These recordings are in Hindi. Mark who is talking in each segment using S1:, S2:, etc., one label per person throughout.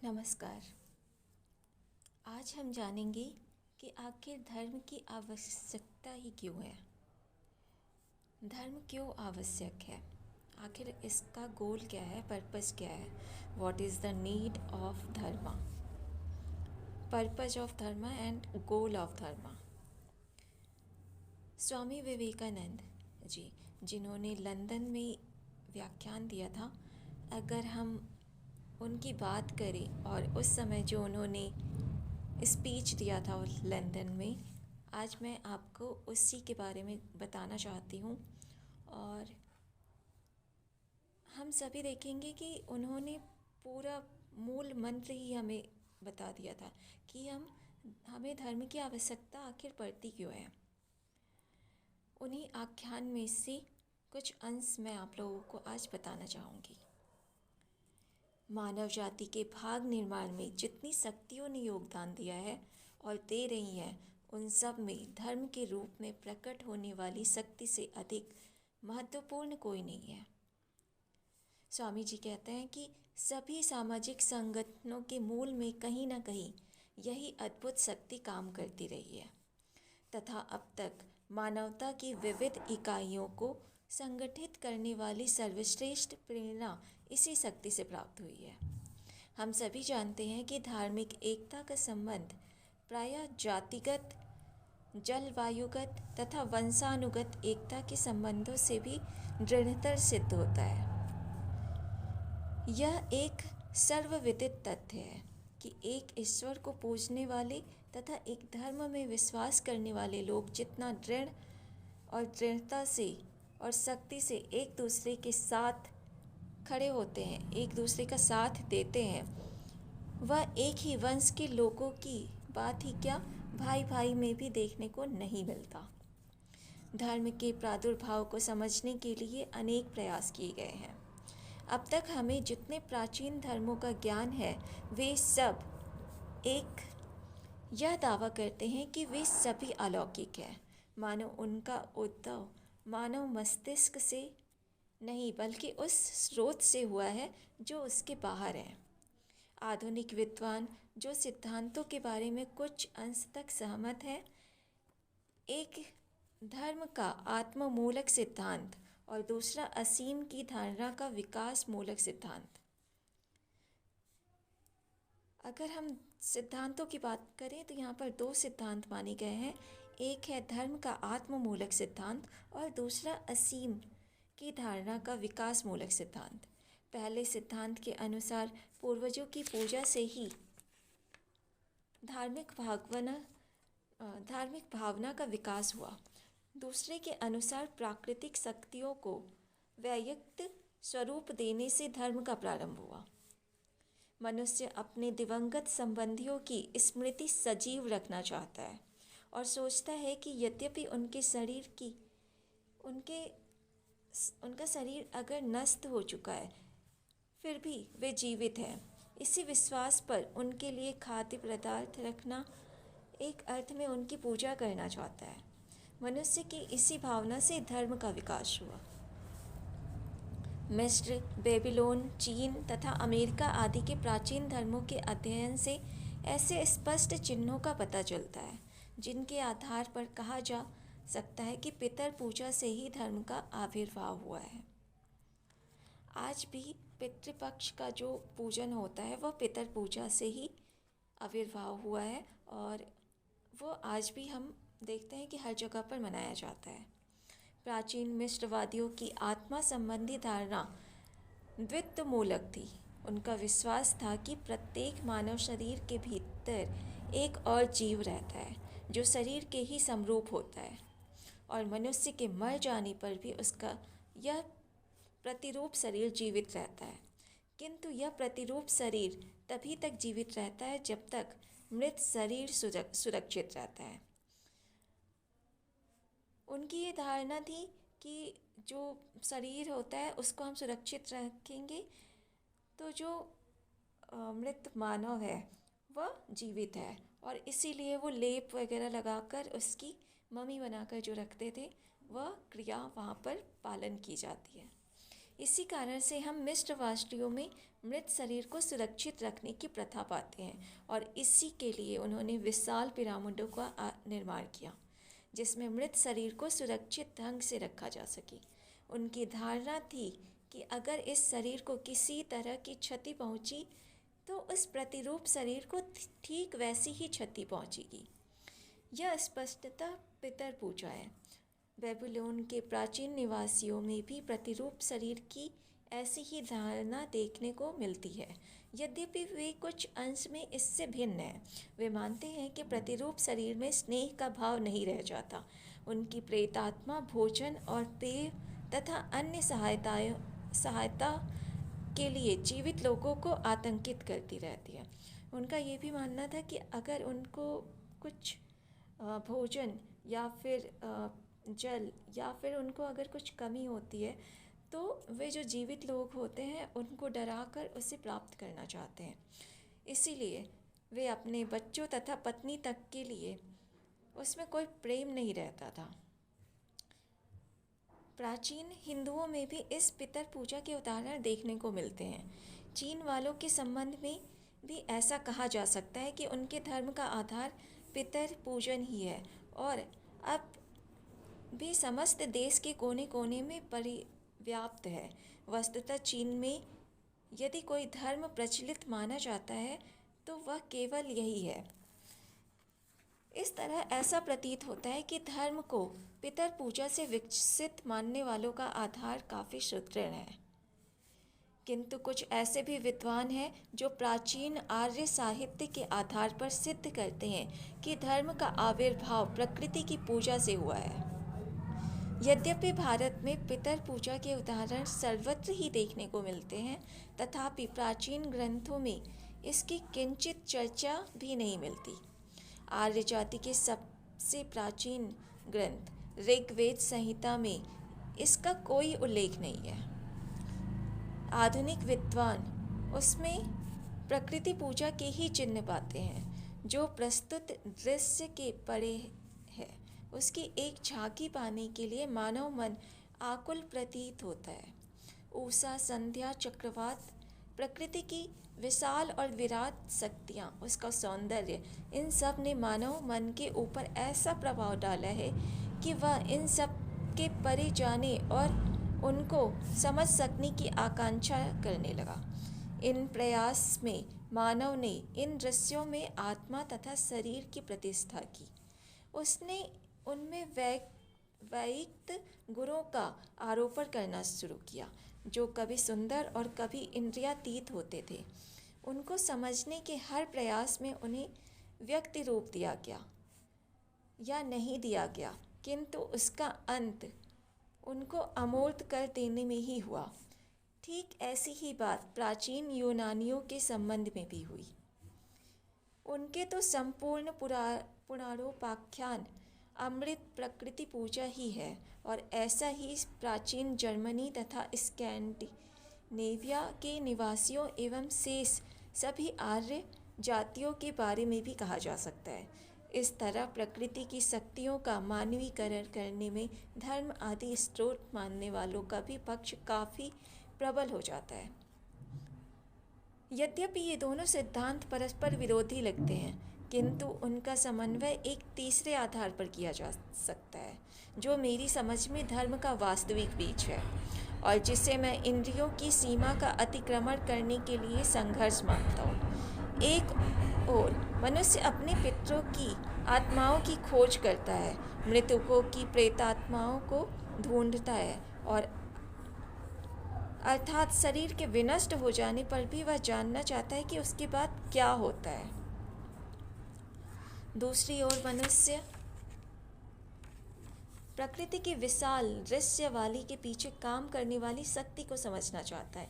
S1: नमस्कार। आज हम जानेंगे कि आखिर धर्म की आवश्यकता ही क्यों है। धर्म क्यों आवश्यक है? आखिर इसका गोल क्या है, पर्पस क्या है? What is the need of धर्म, पर्पस ऑफ धर्म एंड गोल ऑफ धर्म। स्वामी विवेकानंद जी, जिन्होंने लंदन में व्याख्यान दिया था, अगर हम उनकी बात करें और उस समय जो उन्होंने स्पीच दिया था लंदन में, आज मैं आपको उसी के बारे में बताना चाहती हूँ। और हम सभी देखेंगे कि उन्होंने पूरा मूल मंत्र ही हमें बता दिया था कि हमें धर्म की आवश्यकता आखिर पड़ती क्यों है। उन्हीं आख्यान में से कुछ अंश मैं आप लोगों को आज बताना चाहूँगी। मानव जाति के भाग निर्माण में जितनी शक्तियों ने योगदान दिया है और दे रही हैं, उन सब में धर्म के रूप में प्रकट होने वाली शक्ति से अधिक महत्वपूर्ण कोई नहीं है। स्वामी जी कहते हैं कि सभी सामाजिक संगठनों के मूल में कहीं ना कहीं यही अद्भुत शक्ति काम करती रही है तथा अब तक मानवता की विविध इकाइयों को संगठित करने वाली सर्वश्रेष्ठ प्रेरणा इसी शक्ति से प्राप्त हुई है। हम सभी जानते हैं कि धार्मिक एकता का संबंध प्रायः जातिगत, जलवायुगत तथा वंशानुगत एकता के संबंधों से भी दृढ़तर सिद्ध होता है। यह एक सर्वविदित तथ्य है कि एक ईश्वर को पूजने वाले तथा एक धर्म में विश्वास करने वाले लोग जितना दृढ़ और दृढ़ता से और शक्ति से एक दूसरे के साथ खड़े होते हैं, एक दूसरे का साथ देते हैं, वह एक ही वंश के लोगों की बात ही क्या, भाई भाई में भी देखने को नहीं मिलता। धर्म के प्रादुर्भाव को समझने के लिए अनेक प्रयास किए गए हैं। अब तक हमें जितने प्राचीन धर्मों का ज्ञान है, वे सब एक यह दावा करते हैं कि वे सभी अलौकिक हैं, मानो उनका उद्भव मानव मस्तिष्क से नहीं बल्कि उस स्रोत से हुआ है जो उसके बाहर है। आधुनिक विद्वान जो सिद्धांतों के बारे में कुछ अंश तक सहमत है, एक धर्म का आत्म मूलक सिद्धांत और दूसरा असीम की धारणा का विकास मूलक सिद्धांत। अगर हम सिद्धांतों की बात करें तो यहाँ पर दो सिद्धांत माने गए हैं। एक है धर्म का आत्म मूलक सिद्धांत और दूसरा असीम की धारणा का विकास मूलक सिद्धांत। पहले सिद्धांत के अनुसार पूर्वजों की पूजा से ही धार्मिक भावना का विकास हुआ। दूसरे के अनुसार प्राकृतिक शक्तियों को व्यक्त स्वरूप देने से धर्म का प्रारंभ हुआ। मनुष्य अपने दिवंगत संबंधियों की स्मृति सजीव रखना चाहता है और सोचता है कि यद्यपि उनका शरीर अगर नष्ट हो चुका है, फिर भी वे जीवित हैं। इसी विश्वास पर उनके लिए खाद्य पदार्थ रखना एक अर्थ में उनकी पूजा करना चाहता है। मनुष्य की इसी भावना से धर्म का विकास हुआ। मिस्र, बेबीलोन, चीन तथा अमेरिका आदि के प्राचीन धर्मों के अध्ययन से ऐसे स्पष्ट चिन्हों का पता चलता है जिनके आधार पर कहा जा सकता है कि पितर पूजा से ही धर्म का आविर्भाव हुआ है। आज भी पितृपक्ष का जो पूजन होता है वह पितर पूजा से ही आविर्भाव हुआ है और वो आज भी हम देखते हैं कि हर जगह पर मनाया जाता है। प्राचीन मिस्रवादियों की आत्मा संबंधी धारणा द्वित्व मूलक थी। उनका विश्वास था कि प्रत्येक मानव शरीर के भीतर एक और जीव रहता है जो शरीर के ही समरूप होता है और मनुष्य के मर जाने पर भी उसका यह प्रतिरूप शरीर जीवित रहता है। किंतु यह प्रतिरूप शरीर तभी तक जीवित रहता है जब तक मृत शरीर सुरक्षित रहता है। उनकी ये धारणा थी कि जो शरीर होता है उसको हम सुरक्षित रखेंगे तो जो मृत मानव है वह जीवित है, और इसीलिए वो लेप वगैरह लगाकर उसकी मम्मी बनाकर जो रखते थे, वह क्रिया वहाँ पर पालन की जाती है। इसी कारण से हम मिस्र वासियों में मृत शरीर को सुरक्षित रखने की प्रथा पाते हैं और इसी के लिए उन्होंने विशाल पिरामिडों का निर्माण किया जिसमें मृत शरीर को सुरक्षित ढंग से रखा जा सके। उनकी धारणा थी कि अगर इस शरीर को किसी तरह की क्षति पहुंची तो उस प्रतिरूप शरीर को ठीक वैसी ही क्षति पहुंचेगी। यह स्पष्टता पितर पूजा है। बेबीलोन के प्राचीन निवासियों में भी प्रतिरूप शरीर की ऐसी ही धारणा देखने को मिलती है, यद्यपि वे कुछ अंश में इससे भिन्न हैं। वे मानते हैं कि प्रतिरूप शरीर में स्नेह का भाव नहीं रह जाता। उनकी प्रेतात्मा भोजन और पेय तथा अन्य सहायता के लिए जीवित लोगों को आतंकित करती रहती है। उनका ये भी मानना था कि अगर उनको कुछ भोजन या फिर जल या फिर उनको अगर कुछ कमी होती है तो वे जो जीवित लोग होते हैं उनको डराकर उसे प्राप्त करना चाहते हैं। इसीलिए वे अपने बच्चों तथा पत्नी तक के लिए उसमें कोई प्रेम नहीं रहता था। प्राचीन हिंदुओं में भी इस पितर पूजा के उदाहरण देखने को मिलते हैं। चीन वालों के संबंध में भी ऐसा कहा जा सकता है कि उनके धर्म का आधार पितर पूजन ही है और अब भी समस्त देश के कोने कोने में परिव्याप्त है। वस्तुतः चीन में यदि कोई धर्म प्रचलित माना जाता है तो वह केवल यही है। इस तरह ऐसा प्रतीत होता है कि धर्म को पितर पूजा से विकसित मानने वालों का आधार काफ़ी सुदृढ़ है, किंतु कुछ ऐसे भी विद्वान हैं जो प्राचीन आर्य साहित्य के आधार पर सिद्ध करते हैं कि धर्म का आविर्भाव प्रकृति की पूजा से हुआ है। यद्यपि भारत में पितर पूजा के उदाहरण सर्वत्र ही देखने को मिलते हैं, तथापि प्राचीन ग्रंथों में इसकी किंचित चर्चा भी नहीं मिलती। आर्य जाति के सबसे प्राचीन ग्रंथ ऋग्वेद संहिता में इसका कोई उल्लेख नहीं है। आधुनिक विद्वान उसमें प्रकृति पूजा के ही चिन्ह पाते हैं। जो प्रस्तुत दृश्य के परे है उसकी एक झांकी पाने के लिए मानव मन आकुल प्रतीत होता है। उषा, संध्या, चक्रवात, प्रकृति की विशाल और विराट शक्तियाँ, उसका सौंदर्य, इन सब ने मानव मन के ऊपर ऐसा प्रभाव डाला है कि वह इन सब के परे जाने और उनको समझ सकने की आकांक्षा करने लगा। इन प्रयास में मानव ने इन दृश्यों में आत्मा तथा शरीर की प्रतिष्ठा की। उसने उनमें वैयक्तिक गुणों का आरोपण करना शुरू किया जो कभी सुंदर और कभी इंद्रियातीत होते थे। उनको समझने के हर प्रयास में उन्हें व्यक्ति रूप दिया गया या नहीं दिया गया, किंतु उसका अंत उनको अमूर्त कर देने में ही हुआ। ठीक ऐसी ही बात प्राचीन यूनानियों के संबंध में भी हुई। उनके तो संपूर्ण पुनरुपाख्यान अमृत प्रकृति पूजा ही है और ऐसा ही प्राचीन जर्मनी तथा स्कैंडिनेविया के निवासियों एवं शेष सभी आर्य जातियों के बारे में भी कहा जा सकता है। इस तरह प्रकृति की शक्तियों का मानवीकरण करने में धर्म आदि स्रोत मानने वालों का भी पक्ष काफ़ी प्रबल हो जाता है। यद्यपि ये दोनों सिद्धांत परस्पर विरोधी लगते हैं, किंतु उनका समन्वय एक तीसरे आधार पर किया जा सकता है जो मेरी समझ में धर्म का वास्तविक बीज है और जिसे मैं इंद्रियों की सीमा का अतिक्रमण करने के लिए संघर्ष मानता हूँ। एक ओर मनुष्य अपने पितरों की आत्माओं की खोज करता है, मृतकों की प्रेतात्माओं को ढूंढता है और अर्थात शरीर के विनष्ट हो जाने पर भी वह जानना चाहता है कि उसके बाद क्या होता है। दूसरी ओर मनुष्य प्रकृति की विशाल दृश्य वाली के पीछे काम करने वाली शक्ति को समझना चाहता है।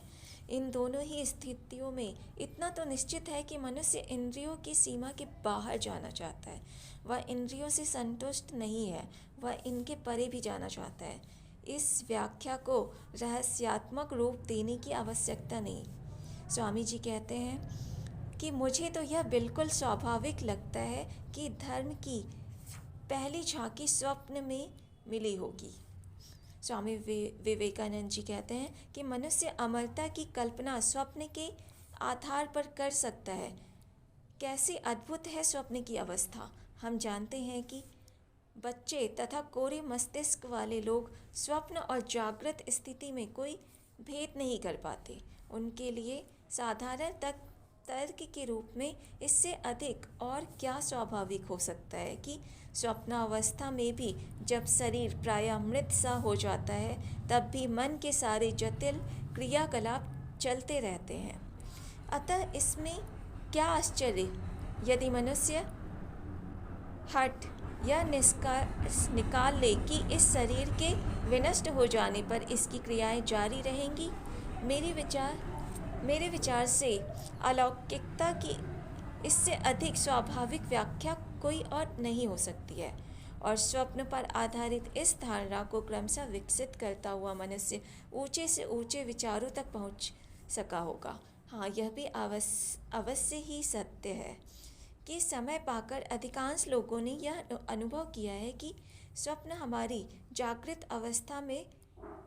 S1: इन दोनों ही स्थितियों में इतना तो निश्चित है कि मनुष्य इंद्रियों की सीमा के बाहर जाना चाहता है। वह इंद्रियों से संतुष्ट नहीं है, वह इनके परे भी जाना चाहता है। इस व्याख्या को रहस्यात्मक रूप देने की आवश्यकता नहीं। स्वामी जी कहते हैं कि मुझे तो यह बिल्कुल स्वाभाविक लगता है कि धर्म की पहली झांकी स्वप्न में मिली होगी। स्वामी विवेकानंद जी कहते हैं कि मनुष्य अमरता की कल्पना स्वप्न के आधार पर कर सकता है। कैसी अद्भुत है स्वप्न की अवस्था। हम जानते हैं कि बच्चे तथा कोरे मस्तिष्क वाले लोग स्वप्न और जागृत स्थिति में कोई भेद नहीं कर पाते। उनके लिए साधारण तर्क के रूप में इससे अधिक और क्या स्वाभाविक हो सकता है कि स्वप्नावस्था में भी जब शरीर प्रायः मृत सा हो जाता है तब भी मन के सारे जटिल क्रियाकलाप चलते रहते हैं। अतः इसमें क्या आश्चर्य यदि मनुष्य हट यह निकाल ले कि इस शरीर के विनष्ट हो जाने पर इसकी क्रियाएं जारी रहेंगी। मेरे विचार से अलौकिकता की इससे अधिक स्वाभाविक व्याख्या कोई और नहीं हो सकती है और स्वप्न पर आधारित इस धारणा को क्रमशः विकसित करता हुआ मनुष्य ऊंचे से ऊंचे विचारों तक पहुंच सका होगा। हाँ, यह भी अवश्य ही सत्य है कि समय पाकर अधिकांश लोगों ने यह अनुभव किया है कि स्वप्न हमारी जागृत अवस्था में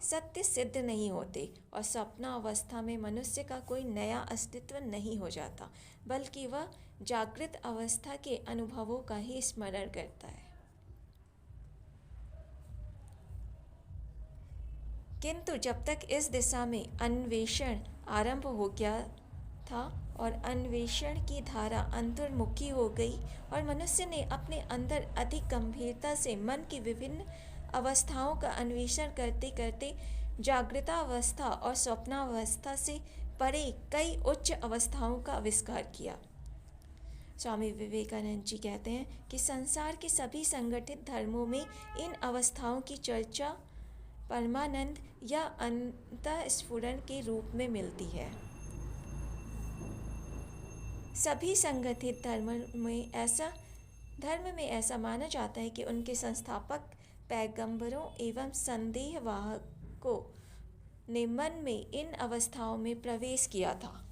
S1: सत्य सिद्ध नहीं होते और स्वप्नावस्था में मनुष्य का कोई नया अस्तित्व नहीं हो जाता, बल्कि वह जागृत अवस्था के अनुभवों का ही स्मरण करता है। किंतु जब तक इस दिशा में अन्वेषण आरंभ हो गया था और अन्वेषण की धारा अंतर्मुखी हो गई और मनुष्य ने अपने अंदर अधिक गंभीरता से मन की विभिन्न अवस्थाओं का अन्वेषण करते करते जागृतावस्था और स्वप्नावस्था से परे कई उच्च अवस्थाओं का आविष्कार किया। स्वामी विवेकानंद जी कहते हैं कि संसार के सभी संगठित धर्मों में इन अवस्थाओं की चर्चा परमानंद या अंतःस्फुरण के रूप में मिलती है। सभी संगठित धर्म में ऐसा माना जाता है कि उनके संस्थापक पैगंबरों एवं संदेहवाहकों ने मन में इन अवस्थाओं में प्रवेश किया था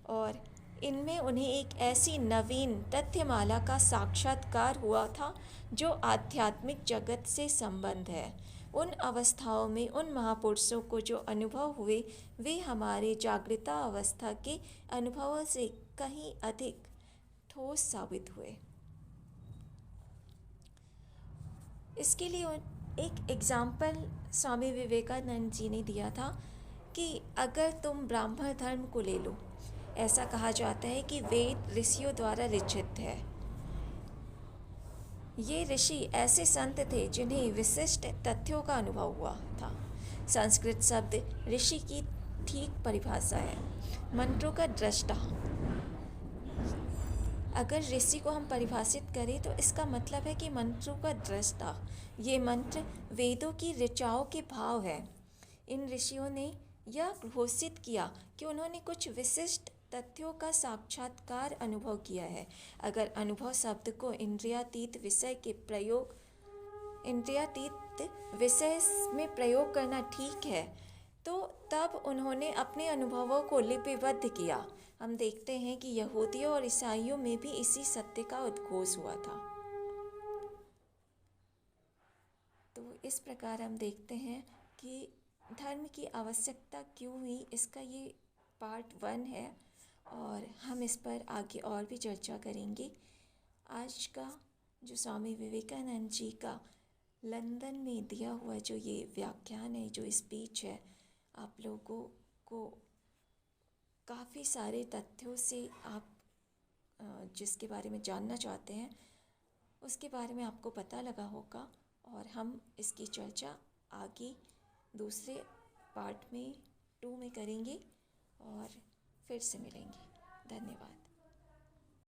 S1: और इनमें उन्हें एक ऐसी नवीन तथ्यमाला का साक्षात्कार हुआ था जो आध्यात्मिक जगत से संबंध है। उन अवस्थाओं में उन महापुरुषों को जो अनुभव हुए वे हमारे जागृता अवस्था के अनुभवों से कहीं अधिक ठोस साबित हुए। इसके लिए एक एग्जाम्पल स्वामी विवेकानंद जी ने दिया था कि अगर तुम ब्राह्मण धर्म को ले लो, ऐसा कहा जाता है कि वेद ऋषियों द्वारा रचित है। ये ऋषि ऐसे संत थे जिन्हें विशिष्ट तथ्यों का अनुभव हुआ था। संस्कृत शब्द ऋषि की ठीक परिभाषा है, मंत्रों का दृष्टा। अगर ऋषि को हम परिभाषित करें तो इसका मतलब है कि मंत्रों का दृष्टा। ये मंत्र वेदों की ऋचाओं के भाव है। इन ऋषियों ने यह घोषित किया कि उन्होंने कुछ विशिष्ट तथ्यों का साक्षात्कार अनुभव किया है। अगर अनुभव शब्द को इंद्रियातीत विषय में प्रयोग करना ठीक है तो तब उन्होंने अपने अनुभवों को लिपिबद्ध किया। हम देखते हैं कि यहूदियों और ईसाइयों में भी इसी सत्य का उद्घोष हुआ था। तो इस प्रकार हम देखते हैं कि धर्म की आवश्यकता क्यों हुई, इसका ये पार्ट 1 है और हम इस पर आगे और भी चर्चा करेंगे। आज का जो स्वामी विवेकानंद जी का लंदन में दिया हुआ जो ये व्याख्यान है, जो स्पीच है, आप लोगों को काफ़ी सारे तथ्यों से आप जिसके बारे में जानना चाहते हैं उसके बारे में आपको पता लगा होगा और हम इसकी चर्चा आगे दूसरे पार्ट में 2 में करेंगे और फिर से मिलेंगे। धन्यवाद।